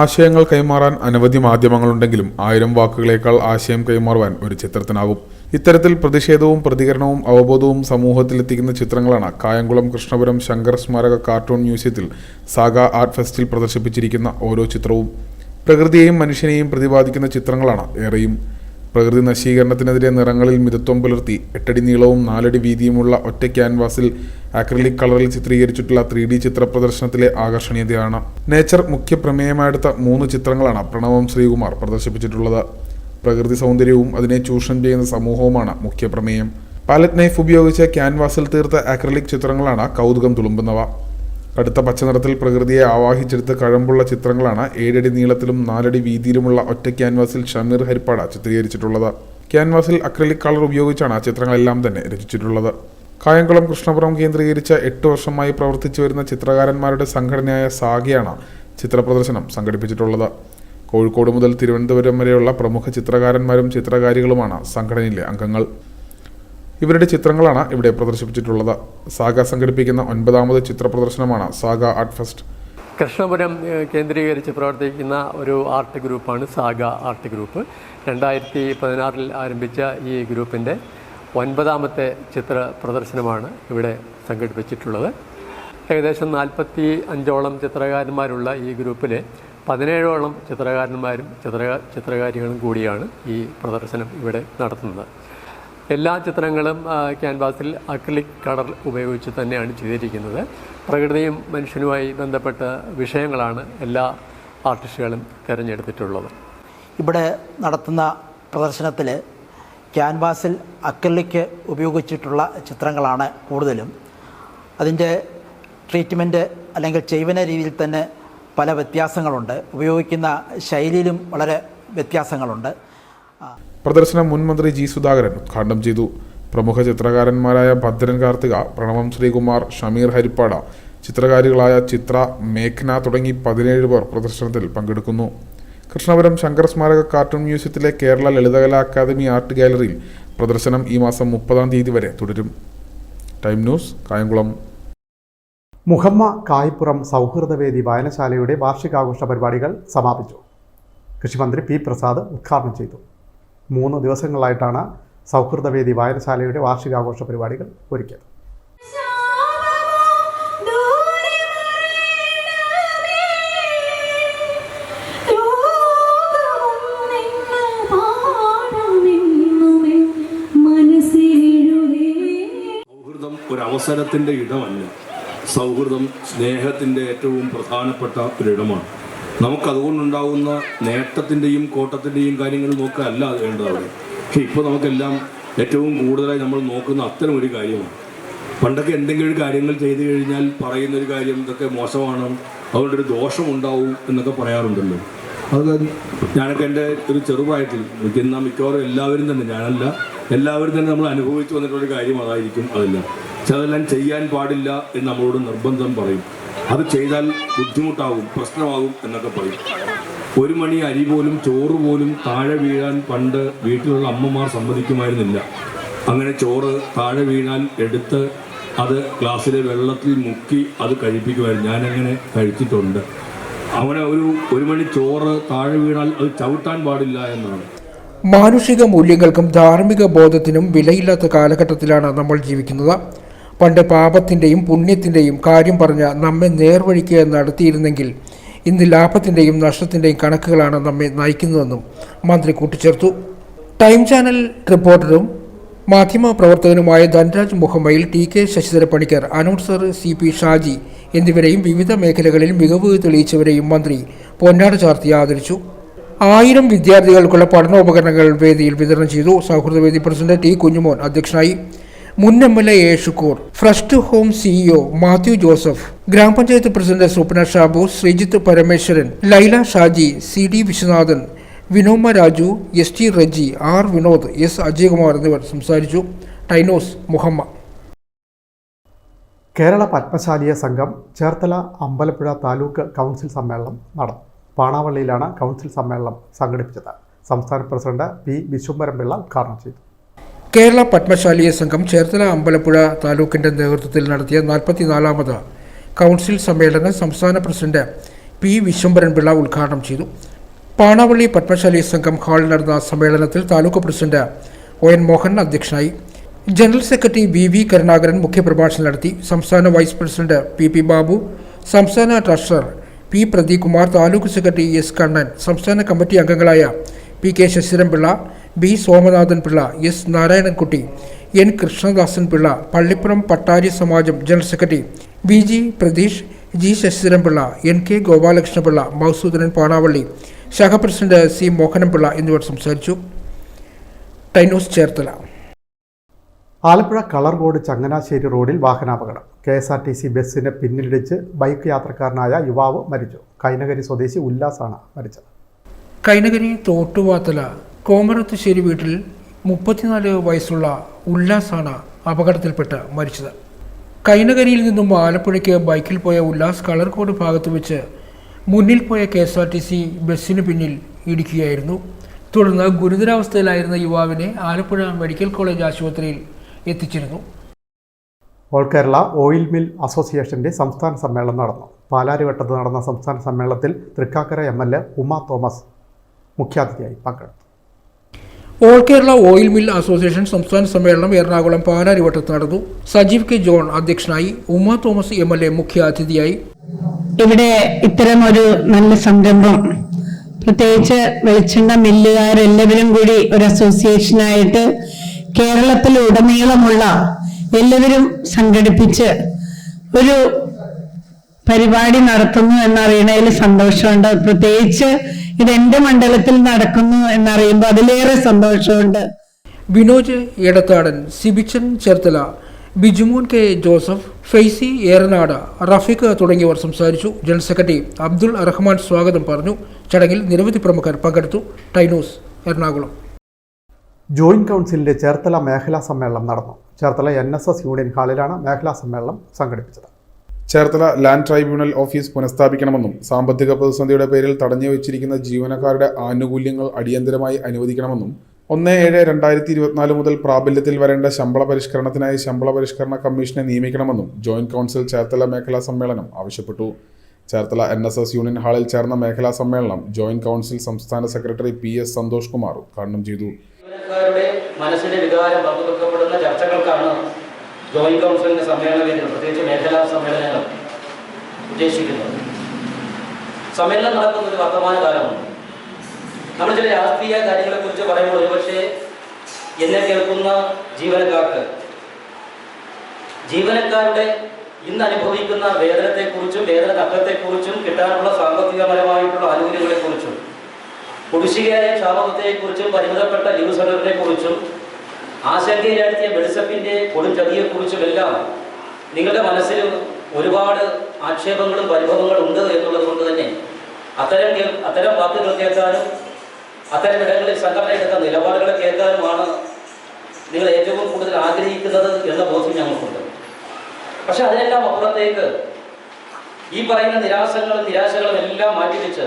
ആശയങ്ങൾ കൈമാറാൻ അനവധി മാധ്യമങ്ങളുണ്ടെങ്കിലും 1000 വാക്കുകളേക്കാൾ ആശയം കൈമാറുവാൻ ഒരു ചിത്രത്തിനാവും. ഇത്തരത്തിൽ പ്രതിഷേധവും പ്രതികരണവും അവബോധവും സമൂഹത്തിലെത്തിക്കുന്ന ചിത്രങ്ങളാണ് കായംകുളം കൃഷ്ണപുരം ശങ്കർ സ്മാരക കാർട്ടൂൺ മ്യൂസിയത്തിൽ സാഗ ആർട്ട് ഫെസ്റ്റിൽ പ്രദർശിപ്പിച്ചിരിക്കുന്ന ഓരോ ചിത്രവും. പ്രകൃതിയെയും മനുഷ്യനെയും പ്രതിപാദിക്കുന്ന ചിത്രങ്ങളാണ് ഏറെയും. പ്രകൃതി നശീകരണത്തിനെതിരെ നിറങ്ങളിൽ മിതത്വം പുലർത്തി 8 അടി നീളവും 4 അടി വീതിയുമുള്ള ഒറ്റ ക്യാൻവാസിൽ ആക്രിലിക് കളറിൽ ചിത്രീകരിച്ചിട്ടുള്ള 3D ചിത്ര പ്രദർശനത്തിലെ ആകർഷണീയതയാണ്. നേച്ചർ മുഖ്യ പ്രമേയമായെടുത്ത 3 ചിത്രങ്ങളാണ് പ്രണവം ശ്രീകുമാർ പ്രദർശിപ്പിച്ചിട്ടുള്ളത്. പ്രകൃതി സൗന്ദര്യവും അതിനെ ചൂഷണം ചെയ്യുന്ന സമൂഹവുമാണ് മുഖ്യ പ്രമേയം. പാലറ്റ് നൈഫ് ഉപയോഗിച്ച് ക്യാൻവാസിൽ തീർത്ത ആക്രിലിക് ചിത്രങ്ങളാണ് കൗതുകം തുളുമ്പുന്നവ. കടുത്ത പച്ചനിറത്തിൽ പ്രകൃതിയെ ആവാഹിച്ചെടുത്ത് കഴമ്പുള്ള ചിത്രങ്ങളാണ് 7 അടി നീളത്തിലും 4 അടി വീതിയിലുമുള്ള ഒറ്റ ക്യാൻവാസിൽ ഷമീർ ഹരിപ്പാട ചിത്രീകരിച്ചിട്ടുള്ളത്. ക്യാൻവാസിൽ അക്രിലിക് കളർ ഉപയോഗിച്ചാണ് ചിത്രങ്ങളെല്ലാം തന്നെ രചിച്ചിട്ടുള്ളത്. കായംകുളം കൃഷ്ണപുരം കേന്ദ്രീകരിച്ച് 8 വർഷമായി പ്രവർത്തിച്ചു വരുന്ന ചിത്രകാരന്മാരുടെ സംഘടനയായ സാഗയാണ് ചിത്രപ്രദർശനം സംഘടിപ്പിച്ചിട്ടുള്ളത്. കോഴിക്കോട് മുതൽ തിരുവനന്തപുരം വരെയുള്ള പ്രമുഖ ചിത്രകാരന്മാരും ചിത്രകാരികളുമാണ് സംഘടനയിലെ അംഗങ്ങൾ. ഇവരുടെ ചിത്രങ്ങളാണ് ഇവിടെ പ്രദർശിപ്പിച്ചിട്ടുള്ളത്. സാഗ സംഘടിപ്പിക്കുന്ന 9ാമത് ചിത്ര പ്രദർശനമാണ് സാഗ ആർട്ട് ഫെസ്റ്റ്. കൃഷ്ണപുരം കേന്ദ്രീകരിച്ച് പ്രവർത്തിക്കുന്ന ഒരു ആർട്ട് ഗ്രൂപ്പാണ് സാഗ ആർട്ട് ഗ്രൂപ്പ്. 2016 ആരംഭിച്ച ഈ ഗ്രൂപ്പിൻ്റെ 9ാമത്തെ ചിത്ര പ്രദർശനമാണ് ഇവിടെ സംഘടിപ്പിച്ചിട്ടുള്ളത്. ഏകദേശം 45ഓളം ചിത്രകാരന്മാരുള്ള ഈ ഗ്രൂപ്പിൽ 17ഓളം ചിത്രകാരന്മാരും ചിത്രകാരികളും കൂടിയാണ് ഈ പ്രദർശനം ഇവിടെ നടത്തുന്നത്. എല്ലാ ചിത്രങ്ങളും ക്യാൻവാസിൽ അക്രിലിക് കളർ ഉപയോഗിച്ച് തന്നെയാണ് ചെയ്തിരിക്കുന്നത്. പ്രകൃതിയും മനുഷ്യനുമായി ബന്ധപ്പെട്ട വിഷയങ്ങളാണ് എല്ലാ ആർട്ടിസ്റ്റുകളും തിരഞ്ഞെടുത്തിട്ടുള്ളത്. ഇവിടെ നടത്തുന്ന പ്രദർശനത്തിൽ ക്യാൻവാസിൽ അക്രിലിക് ഉപയോഗിച്ചിട്ടുള്ള ചിത്രങ്ങളാണ് കൂടുതലും. അതിൻ്റെ ട്രീറ്റ്മെൻറ്റ് അല്ലെങ്കിൽ ചെയ്വന രീതിയിൽ തന്നെ പല വ്യത്യാസങ്ങളുണ്ട്. ഉപയോഗിക്കുന്ന ശൈലിയിലും വളരെ വ്യത്യാസങ്ങളുണ്ട്. പ്രദർശനം മുൻ മന്ത്രി G സുധാകരൻ ഉദ്ഘാടനം ചെയ്തു. പ്രമുഖ ചിത്രകാരന്മാരായ ഭദ്രൻ കാർത്തിക, പ്രണവം ശ്രീകുമാർ, ഷമീർ ഹരിപ്പാട, ചിത്രകാരികളായ ചിത്ര, മേഘ്ന തുടങ്ങി 17 പേർ പ്രദർശനത്തിൽ പങ്കെടുക്കുന്നു. കൃഷ്ണപുരം ശങ്കർ സ്മാരക കാർട്ടൂൺ മ്യൂസിയത്തിലെ കേരള ലളിതകലാ അക്കാദമി ആർട്ട് ഗാലറിയിൽ പ്രദർശനം ഈ മാസം 30-ാം തീയതി വരെ തുടരും. Time news Kayamkulam. മുഹമ്മ കായ്പുറം സൗഹൃദവേദി വായനശാലയുടെ വാർഷികാഘോഷ പരിപാടികൾ സമാപിച്ചു. കൃഷിമന്ത്രി P പ്രസാദ് ഉദ്ഘാടനം ചെയ്തു. 3 ദിവസങ്ങളായിട്ടാണ് സൗഹൃദവേദി വായനശാലയുടെ വാർഷികാഘോഷ പരിപാടികൾ ഒരുക്കിയത്. സൗഹൃദം ഒരു അവസരത്തിൻ്റെ ഇടമല്ല. സൗഹൃദം സ്നേഹത്തിൻ്റെ ഏറ്റവും പ്രധാനപ്പെട്ട ഒരിടമാണ്. നമുക്കതുകൊണ്ടുണ്ടാകുന്ന നേട്ടത്തിൻ്റെയും കോട്ടത്തിൻ്റെയും കാര്യങ്ങൾ നോക്കുകയല്ല വേണ്ടത് അവിടെ. പക്ഷെ ഇപ്പോൾ നമുക്കെല്ലാം ഏറ്റവും കൂടുതലായി നമ്മൾ നോക്കുന്ന അത്തരം ഒരു കാര്യമാണ്. പണ്ടൊക്കെ എന്തെങ്കിലും ഒരു കാര്യങ്ങൾ ചെയ്തു കഴിഞ്ഞാൽ പറയുന്നൊരു കാര്യം ഇതൊക്കെ മോശമാണ്, അതുകൊണ്ടൊരു ദോഷമുണ്ടാവും എന്നൊക്കെ പറയാറുണ്ടല്ലോ. അത് ഞാനൊക്കെ എൻ്റെ ഒരു ചെറുപ്രായത്തിൽ നിൽക്കുന്ന മിക്കവാറും എല്ലാവരും തന്നെ, ഞാനല്ല എല്ലാവരും തന്നെ നമ്മൾ അനുഭവിച്ചു വന്നിട്ടുള്ളൊരു കാര്യം അതായിരിക്കും. പക്ഷെ അതെല്ലാം ചെയ്യാൻ പാടില്ല എന്ന് നമ്മളോട് നിർബന്ധം പറയും. അത് ചെയ്താൽ ബുദ്ധിമുട്ടാകും, പ്രശ്നമാകും എന്നൊക്കെ പറയും. 1 മണി അരി പോലും ചോറ് പോലും താഴെ വീഴാൻ പണ്ട് വീട്ടിലുള്ള അമ്മമാർ സമ്മതിക്കുമായിരുന്നില്ല. അങ്ങനെ ചോറ് താഴെ വീണാൽ എടുത്ത് അത് ഗ്ലാസ്സിലെ വെള്ളത്തിൽ മുക്കി അത് കഴിപ്പിക്കുമായിരുന്നു. ഞാനങ്ങനെ കഴിച്ചിട്ടുണ്ട്. അങ്ങനെ 1 മണി ചോറ് താഴെ വീണാൽ അത് ചവിട്ടാൻ പാടില്ല എന്നാണ്. മാനുഷിക മൂല്യങ്ങൾക്കും ധാർമ്മിക ബോധത്തിനും വിലയില്ലാത്ത കാലഘട്ടത്തിലാണ് നമ്മൾ ജീവിക്കുന്നത്. പണ്ട് പാപത്തിൻ്റെയും പുണ്യത്തിൻ്റെയും കാര്യം പറഞ്ഞ് നമ്മെ നേർവഴിക്ക് നടത്തിയിരുന്നെങ്കിൽ ഇന്ന് ലാഭത്തിൻ്റെയും നഷ്ടത്തിൻ്റെയും കണക്കുകളാണ് നമ്മെ നയിക്കുന്നതെന്നും മന്ത്രി കൂട്ടിച്ചേർത്തു. ടൈം ചാനൽ റിപ്പോർട്ടറും മാധ്യമപ്രവർത്തകനുമായ ധൻരാജ് മുഹമ്മയിൽ, T K. Sasidhara Panicker, announcer CP Shaji എന്നിവരെയും വിവിധ മേഖലകളിൽ മികവ് തെളിയിച്ചവരെയും മന്ത്രി പൊന്നാട ചാർത്തി ആദരിച്ചു. 1000 വിദ്യാർത്ഥികൾക്കുള്ള പഠനോപകരണങ്ങൾ വേദിയിൽ വിതരണം ചെയ്തു. സൗഹൃദവേദി പ്രസിഡന്റ് T. കുഞ്ഞുമോൻ അധ്യക്ഷനായി. മുൻ MLA A. Shukoor, first home CEO Mathew Joseph, ഗ്രാമപഞ്ചായത്ത് president Swapna Shabu, Sreejith Parameswaran, Laila Shaji, CD Viswanathan, Vinoma Raju, ST Reji, R Vinod, S Ajayakumar എന്നിവർ സംസാരിച്ചു. ടൈനോസ് മുഹമ്മ. കേരള പത്മശാലിയ സംഘം ചേർത്തല അമ്പലപ്പുഴ താലൂക്ക് കൗൺസിൽ സമ്മേളനം നടന്നു. പാണാവള്ളിയിലാണ് കൗൺസിൽ സമ്മേളനം സംഘടിപ്പിച്ചത്. സംസ്ഥാന പ്രസിഡന്റ് P. വിശ്വംഭരൻപിള്ള ഉദ്ഘാടനം ചെയ്തു. കേരള പത്മശാലിയ സംഘം ചേർത്തല അമ്പലപ്പുഴ താലൂക്കിൻ്റെ നേതൃത്വത്തിൽ നടത്തിയ 44ാമത് കൗൺസിൽ സമ്മേളനം സംസ്ഥാന പ്രസിഡന്റ് P. വിശ്വംഭരൻപിള്ള ഉദ്ഘാടനം ചെയ്തു. പാണാവള്ളി പത്മശാലിയ സംഘം ഹാളിൽ നടന്ന സമ്മേളനത്തിൽ താലൂക്ക് പ്രസിഡന്റ് ON മോഹൻ അധ്യക്ഷനായി. ജനറൽ സെക്രട്ടറി VV കരുണാകരൻ മുഖ്യപ്രഭാഷണം നടത്തി. സംസ്ഥാന വൈസ് പ്രസിഡന്റ് PP ബാബു, സംസ്ഥാന treasurer P. Pradeep Kumar, taluk secretary S. Kannan, സംസ്ഥാന കമ്മിറ്റി അംഗങ്ങളായ PK Sasidharan Pillai, B. Somanathan Pillai, S. Narayanankutty, N. Krishnadasan Pillai, Pallippuram Pattari Samajam general secretary BG Pratheesh, G. Sasidharan Pillai, NK Gopalakrishna Pillai, Mousoodanan Panavally, ശാഖ പ്രസിഡന്റ് C. മോഹനൻപിള്ള എന്നിവർ സംസാരിച്ചു. Time news Cherthala. Alappuzha colour board Changanassery റോഡിൽ വാഹനാപകടം. KSRTC ബസ്സിന് പിന്നിലിടിച്ച് ബൈക്ക് യാത്രക്കാരനായ യുവാവ് മരിച്ചു. കൈനകരി സ്വദേശി ഉല്ലാസാണ് മരിച്ചത്. കൈനകരി തോട്ടുവാത്തല കോമരത്തുശ്ശേരി വീട്ടിൽ 34 വയസ്സുള്ള ഉല്ലാസാണ് അപകടത്തിൽപ്പെട്ട് മരിച്ചത്. കൈനകരിയിൽ നിന്നും ആലപ്പുഴയ്ക്ക് ബൈക്കിൽ പോയ ഉല്ലാസ് കളർകോട് ഭാഗത്ത് വെച്ച് മുന്നിൽ പോയ KSRTC ബസ്സിന് പിന്നിൽ ഇടിക്കുകയായിരുന്നു. തുടർന്ന് ഗുരുതരാവസ്ഥയിലായിരുന്ന യുവാവിനെ ആലപ്പുഴ മെഡിക്കൽ കോളേജ് ആശുപത്രിയിൽ എത്തിച്ചിരുന്നു. ഓൾ കേരള ഓയിൽ മിൽ അസോസിയേഷന്റെ സംസ്ഥാന സമ്മേളനം നടന്നു. പാലാരിവട്ടത്ത് നടന്ന സംസ്ഥാന സമ്മേളനത്തിൽ തൃക്കാക്കര MLA ഉമ തോമസ് മുഖ്യാതിഥിയായി പങ്കെടുത്തു. All Kerala oil mill association സംസ്ഥാന സമ്മേളനം എറണാകുളം പാലാരിവട്ടത്ത് നടന്നു. സജീവ് K. ജോൺ അധ്യക്ഷനായി. ഉമ തോമസ് MLA മുഖ്യ അതിഥിയായി. ഇവിടെ ഇത്തരം ഒരു നല്ല സംരംഭം, പ്രത്യേകിച്ച് വെളിച്ചെണ്ണ മില്ലുകാരെല്ലാവരും കൂടി ഒരു അസോസിയേഷനായിട്ട് കേരളത്തിലുടനീളമുള്ള എല്ലാവരും സംഘടിപ്പിച്ച് ഒരു പരിപാടി നടത്തുന്നു എന്നറിയണതിൽ സന്തോഷമുണ്ട്. പ്രത്യേകിച്ച് ഇത് എൻ്റെ മണ്ഡലത്തിൽ നടക്കുന്നു എന്നറിയുമ്പോൾ അതിലേറെ സന്തോഷമുണ്ട്. വിനോജ് എടത്താടൻ, സിബിച്ചൻ ചേർത്തല, ബിജുമോൻ K. ജോസഫ്, ഫെയ്സി ഏറനാട്, റഫീഖ് തുടങ്ങിയവർ സംസാരിച്ചു. ജനറൽ സെക്രട്ടറി അബ്ദുൾ റഹ്മാൻ സ്വാഗതം പറഞ്ഞു. ചടങ്ങിൽ നിരവധി പ്രമുഖർ പങ്കെടുത്തു. ടൈനോസ് എറണാകുളം. ജോയിന്റ് കൗൺസിലിന്റെ ചേർത്തല മേഖലാ സമ്മേളനം നടന്നു. ചേർത്തല NSS യൂണിയൻ ഹാളിലാണ് മേഖലാ സമ്മേളനം സംഘടിപ്പിച്ചത്. ചേർത്തല ലാൻഡ് ട്രൈബ്യൂണൽ ഓഫീസ് പുനഃസ്ഥാപിക്കണമെന്നും സാമ്പത്തിക പ്രതിസന്ധിയുടെ പേരിൽ തടഞ്ഞു വച്ചിരിക്കുന്ന ജീവനക്കാരുടെ ആനുകൂല്യങ്ങൾ അടിയന്തരമായി അനുവദിക്കണമെന്നും 1/7/2024 മുതൽ പ്രാബല്യത്തിൽ വരേണ്ട ശമ്പള പരിഷ്കരണത്തിനായി ശമ്പള പരിഷ്കരണ കമ്മീഷനെ നിയമിക്കണമെന്നും ജോയിന്റ് കൗൺസിൽ ചേർത്തല മേഖലാ സമ്മേളനം ആവശ്യപ്പെട്ടു. ചേർത്തല NSS യൂണിയൻ ഹാളിൽ ചേർന്ന മേഖലാ സമ്മേളനം ജോയിന്റ് കൗൺസിൽ സംസ്ഥാന സെക്രട്ടറി PS സന്തോഷ് കുമാർ ഉദ്ഘാടനം ചെയ്തു. ജീവനക്കാരുടെ മനസ്സിന്റെ വികാരം പങ്കുവെക്കപ്പെടുന്ന ചർച്ചകൾക്കാണ് ജോയിന്റ് കൗൺസിലിന്റെ സമ്മേളനം, പ്രത്യേകിച്ച് മേഖലാ സമ്മേളനങ്ങൾ ഉദ്ദേശിക്കുന്നത്. സമ്മേളനം നടക്കുന്ന ഒരു വർത്തമാന കാലമാണ്. നമ്മൾ ചില രാഷ്ട്രീയ കാര്യങ്ങളെ കുറിച്ച് പറയുമ്പോൾ ഒരുപക്ഷെ എന്നെ കേൾക്കുന്ന ജീവനക്കാർക്ക് ജീവനക്കാരുടെ ഇന്ന് അനുഭവിക്കുന്ന വേതനത്തെക്കുറിച്ചും വേതന തക്കത്തെക്കുറിച്ചും കിട്ടാനുള്ള സാമ്പത്തികപരമായിട്ടുള്ള ആനുകൂല്യങ്ങളെക്കുറിച്ചും കുടിശ്ശികയായ ക്ഷാമത്തെക്കുറിച്ചും പരിമിതപ്പെട്ട ലീവ് സെന്ററിനെ കുറിച്ചും ആശങ്കയിലാഴ്ത്തിയ വെളിച്ചപ്പിന്റെ കൊടുംചതിയെക്കുറിച്ചുമെല്ലാം നിങ്ങളുടെ മനസ്സിൽ ഒരുപാട് ആക്ഷേപങ്ങളും പരിഭവങ്ങളും ഉണ്ട് എന്നുള്ളത് കൊണ്ട് തന്നെ അത്തരം വാക്കുകൾ കേൾക്കാനും അത്തരം ഇടങ്ങളിൽ സംഘടന എടുത്ത നിലപാടുകളെ കേൾക്കാനുമാണ് നിങ്ങൾ ഏറ്റവും കൂടുതൽ ആഗ്രഹിക്കുന്നത് എന്ന ബോധ്യം ഞങ്ങൾക്കുണ്ട്. പക്ഷെ അതിനെല്ലാം അപ്പുറത്തേക്ക് ഈ പറയുന്ന നിരാശകളും എല്ലാം മാറ്റിവെച്ച്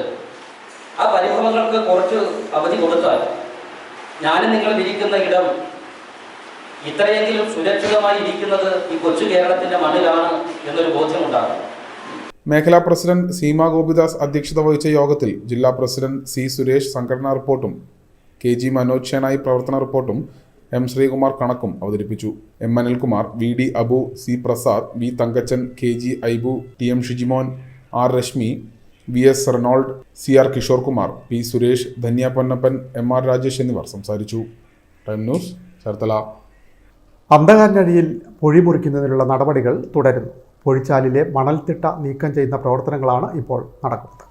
ആ പരിഭവങ്ങൾക്ക് കുറച്ച് അവധി കൊടുത്താൽ ഞാനും നിങ്ങൾ ഇരിക്കുന്ന ഇടം ഇത്രയെങ്കിലും സുരക്ഷിതമായി ഇരിക്കുന്നത് ഈ കൊച്ചു കേരളത്തിന്റെ മണ്ണിലാണ് എന്നൊരു ബോധ്യമുണ്ടാകും. മേഖലാ പ്രസിഡന്റ് സീമ ഗോപിദാസ് അധ്യക്ഷത വഹിച്ച യോഗത്തിൽ ജില്ലാ പ്രസിഡന്റ് സി സുരേഷ് സംഘടനാ റിപ്പോർട്ടും KG മനോജ് ഷേനായി പ്രവർത്തന റിപ്പോർട്ടും M ശ്രീകുമാർ കണക്കും അവതരിപ്പിച്ചു. M Anilkumar, VD Abu, C Prasad, V Thankachan, KG Aibu, TM Shijimon, R Rashmi, VS Renold, CR Kishore Kumar, P Suresh, Dhanya Ponnappan, MR Rajesh എന്നിവർ സംസാരിച്ചു. Time news, Cherthala. അന്ധകാരനടിയിൽ പൊഴി മുറിക്കുന്നതിനുള്ള നടപടികൾ തുടരുന്നു. പൊഴിച്ചാലിലെ മണൽത്തിട്ട നീക്കം ചെയ്യുന്ന പ്രവർത്തനങ്ങളാണ് ഇപ്പോൾ നടക്കുന്നത്.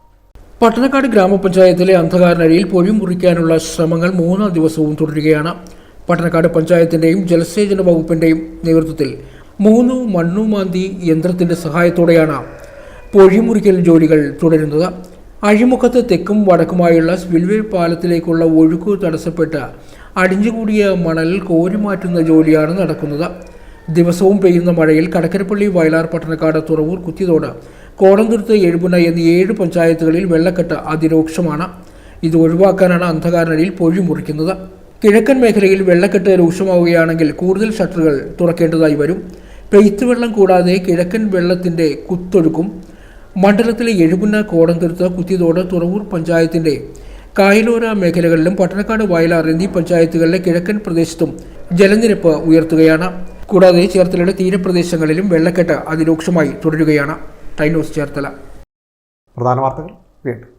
പട്ടണക്കാട് ഗ്രാമപഞ്ചായത്തിലെ അന്ധകാരനടിയിൽ പൊഴി മുറിക്കാനുള്ള ശ്രമങ്ങൾ 3-ാം ദിവസവും തുടരുകയാണ്. പട്ടണക്കാട് പഞ്ചായത്തിൻ്റെയും ജലസേചന വകുപ്പിൻ്റെയും നേതൃത്വത്തിൽ 3 മണ്ണുമാന്തി യന്ത്രത്തിൻ്റെ സഹായത്തോടെയാണ് പൊഴിമുറിക്കൽ ജോലികൾ തുടരുന്നത്. അഴിമുഖത്ത് തെക്കും വടക്കുമായുള്ള സ്പിൽവേ പാലത്തിലേക്കുള്ള ഒഴുക്ക് തടസ്സപ്പെട്ട് അടിഞ്ഞുകൂടിയ മണൽ കോരിമാറ്റുന്ന ജോലിയാണ് നടക്കുന്നത്. ദിവസവും പെയ്യുന്ന മഴയിൽ കടക്കരപ്പള്ളി, വയലാർ, പട്ടണക്കാട്, തുറവൂർ, കുത്തിത്തോട്, കോടന്തുരുത്ത്, എഴുപുന എന്നീ 7 പഞ്ചായത്തുകളിൽ വെള്ളക്കെട്ട് അതിരൂക്ഷമാണ്. ഇത് ഒഴിവാക്കാനാണ് അന്ധകാരനടിയിൽ പൊഴി മുറിക്കുന്നത്. കിഴക്കൻ മേഖലയിൽ വെള്ളക്കെട്ട് രൂക്ഷമാവുകയാണെങ്കിൽ കൂടുതൽ ഷട്ടറുകൾ തുറക്കേണ്ടതായി വരും. പെയ്ത്ത് വെള്ളം കൂടാതെ കിഴക്കൻ വെള്ളത്തിൻ്റെ കുത്തൊഴുക്കും മണ്ഡലത്തിലെ എഴുപുന്ന, കോടന്തുരുത്ത്, കുത്തിത്തോട്, തുറവൂർ പഞ്ചായത്തിൻ്റെ കായലോര മേഖലകളിലും പട്ടണക്കാട്, വയലാർ എന്നീ പഞ്ചായത്തുകളിലെ കിഴക്കൻ പ്രദേശത്തും ജലനിരപ്പ് ഉയർത്തുകയാണ്. കൂടാതെ ചേർത്തലയുടെ തീരപ്രദേശങ്ങളിലും വെള്ളക്കെട്ട് അതിരൂക്ഷമായി തുടരുകയാണ്. Time news, Cherthala. പ്രധാന വാർത്തകൾ വീണ്ടും.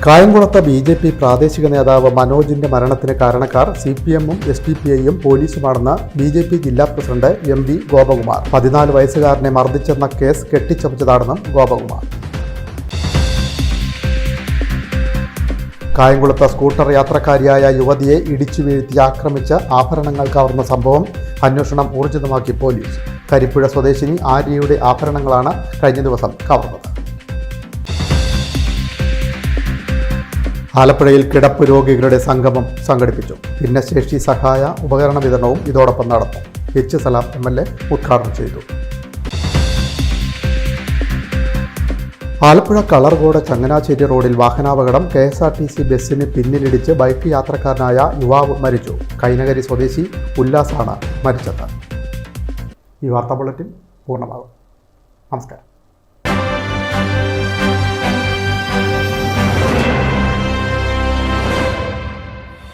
കായംകുളത്ത് BJP പ്രാദേശിക നേതാവ് മനോജിന്റെ മരണത്തിന് കാരണക്കാർ CPM-ഉം SDPI-യും പോലീസുമാണെന്ന് BJP ജില്ലാ പ്രസിഡന്റ് MV ഗോപകുമാർ. 14 വയസ്സുകാരനെ മർദ്ദിച്ചെന്ന കേസ് കെട്ടിച്ചമച്ചതാണെന്നും ഗോപകുമാർ. കായംകുളത്ത് സ്കൂട്ടർ യാത്രക്കാരിയായ യുവതിയെ ഇടിച്ചു വീഴ്ത്തി ആക്രമിച്ച് ആഭരണങ്ങൾ കവർന്ന സംഭവം അന്വേഷണം ഊർജിതമാക്കി പോലീസ്. കരിപ്പുഴ സ്വദേശിനി ആര്യയുടെ ആഭരണങ്ങളാണ് കഴിഞ്ഞ ദിവസം കവർന്നത്. ആലപ്പുഴയിൽ കിടപ്പ് രോഗികളുടെ സംഗമം സംഘടിപ്പിച്ചു. ഭിന്നശേഷി സഹായ ഉപകരണ വിതരണവും ഇതോടൊപ്പം നടന്നു. H സലാം MLA ഉദ്ഘാടനം ചെയ്തു. ആലപ്പുഴ കളർകോട് ചങ്ങനാശ്ശേരി റോഡിൽ വാഹനാപകടം. KSRTC ബസ്സിന് പിന്നിലിടിച്ച് ബൈക്ക് യാത്രക്കാരനായ യുവാവ് മരിച്ചു. കൈനകരി സ്വദേശി ഉല്ലാസാണ് മരിച്ചത്. ഈ വാർത്താ ബുള്ളറ്റിൻ പൂർണ്ണമാകും. നമസ്കാരം.